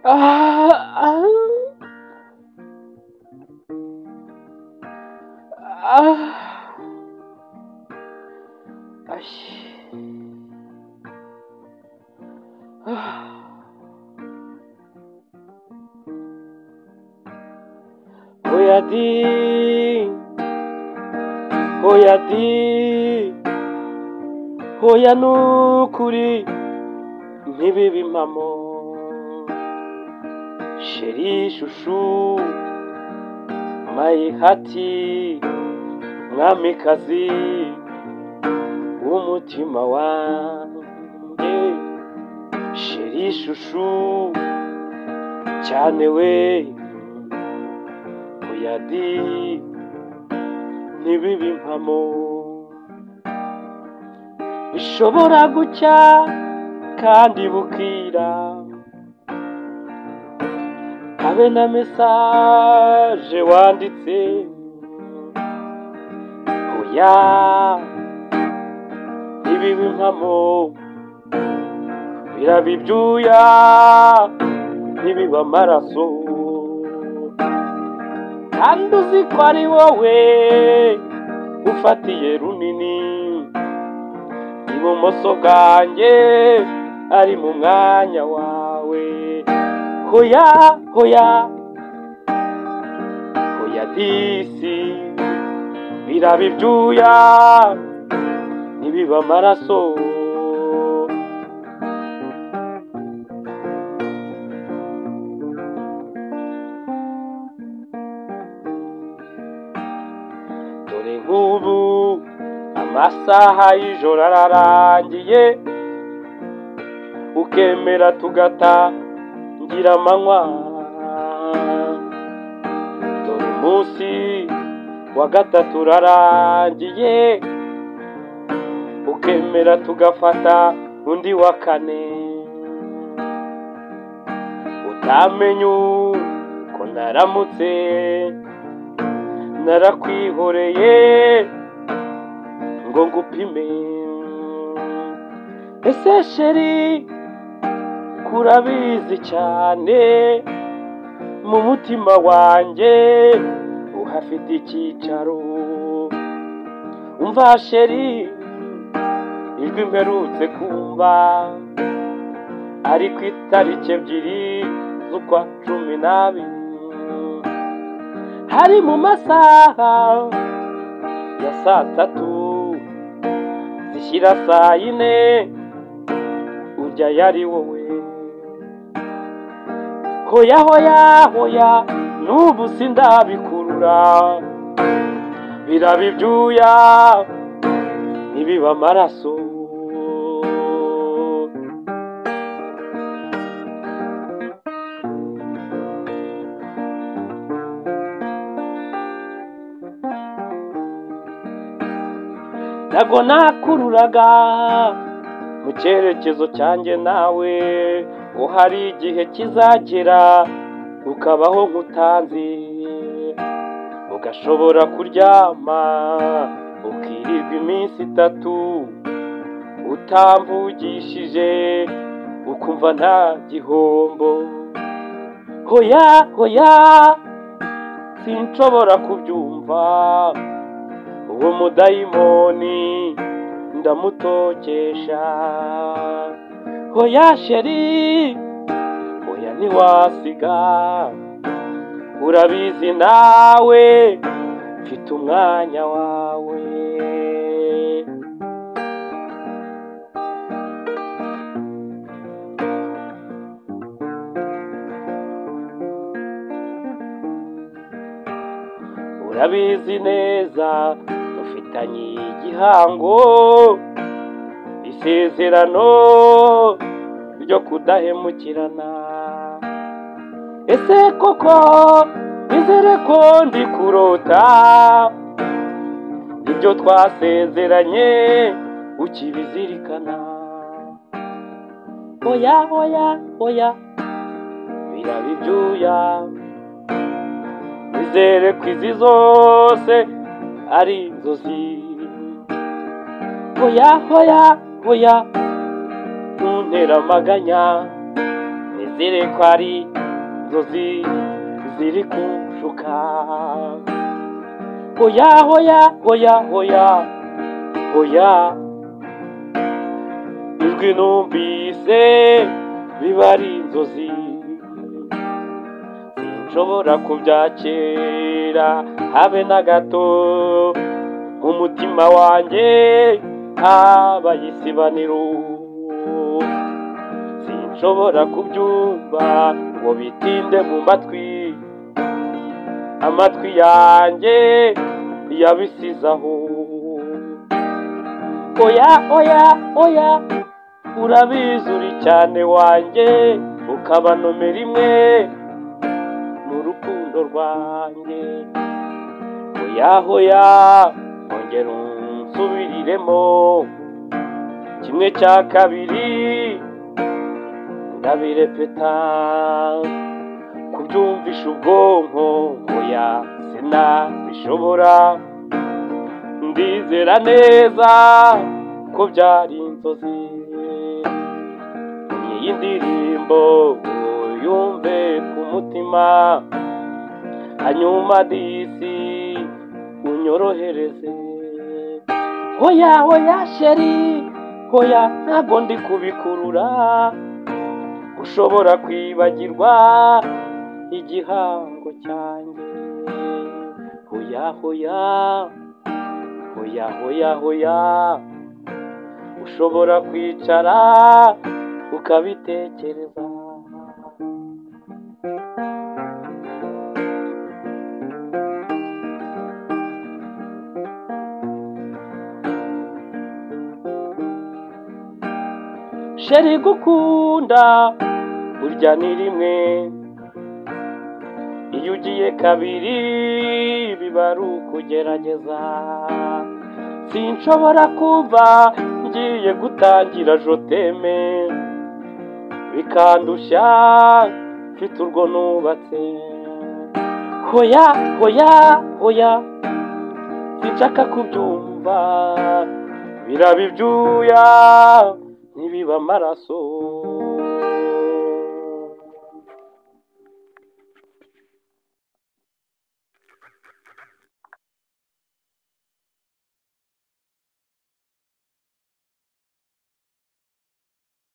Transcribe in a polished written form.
Ah, ah, ah. Ay. Ah. Hoya di, hoya di, hoya nukuri ntibibe impamo. Sheri shushu mayihati mwamikazi w'umutima wanjye. Sheri shushu cyane we, hoya di ntibibe impamo. Bishobora gucya kandi bukira, habe na message wanditse. Hoya ntibibe impamo, biraba ibyuya ntibibe amaraso. Kandi uzi ko ari wowe ufatiye runini, ibumoso bwanjye ari mu mwanya wawe. Hoya hoya hoya disi, biraba ibyuya ntibibe amaraso. Dore nk'ubu amasaha y'ijoro ararangiye, ukemera tugatangira amanywa. Dore umunsi wa gatatu urarangiye, ukemera tugafata undi wa kane. Utamenye uko naramutse, narakwihoreye ngo ngupime. Ese sheri kurabizi cyane, mu mutima wanjye uhafite icyicaro. Umva sheri, ijwi mperutse kumva ari ku itariki 2 z'ukwa 12, hari mu masaha ya saa 3 zishyira saa 4, urya yari wowe. Hoya hoya hoya n'ubu sindabikurura, biraba ibyuya ntibibe amaraso. Ntago nakururaga mu cyerekezo cyanjye nawe, ngo hari igihe kizagera ukabaho nk'utanzi, ugashobora kuryama ukirirwa iminsi 3 utamvugishije, ukumva nta gihombo. Hoya hoya sinshobora kubyumva, uwo mudayimoni ndamutokesha. Hoya sheri, hoya ntiwasiga, urabizi nawe mfite umwanya wawe. Urabizi neza dufitanye igihango, isezerano ryo kudahemukirana. Ese koko nizere ko ndi kurota ibyo twasezeranye ukibizirikana? Hoya hoya hoya biraba ibyuya, nizere ko izi zose ari inzozi. Hoya hoya hoya ntuntera amaganya, nizere ko ari inzozi ziri kunshuka. Hoya hoya hoya hoya hoya, ijwi numvise biba ari inzozi, sinshobora kubyakira habe na gato. Umutima wanjye habaye isibaniro, sinshobora kubyumva ngo bitinde mu matwi, amatwi yanjye yabisizaho. Oya oya oya, urabizi uri cyane wanjye, ukaba nomero imwe mu rukundo rwanjye. Oya oya, ongera unsubiriremo kimwe cya kabiri, ndabirepeta kubyumvisha ubwonko. Oya sinabishobora, ndizera neza ko byari inzozi. Iyi ndirimbo yumve ku mutima, hanyuma disi unyorohereze. Hoya hoya sheri, hoya ntago ndi kubikurura, ushobora kwibagirwa igihango cyanjye. Hoya hoya hoya hoya hoya, ushobora kwicara ukabitekereza. Sheri gukunda burya ni rimwe, iyo ugiye kabiri biba ari ukugerageza. Sinshobora kuva ngiye gutangira joteme, bikandushya mfite urwo nubatse. Hoya hoya hoya, sinshaka kubyumva, biraba ibyuya ntibiba amaraso.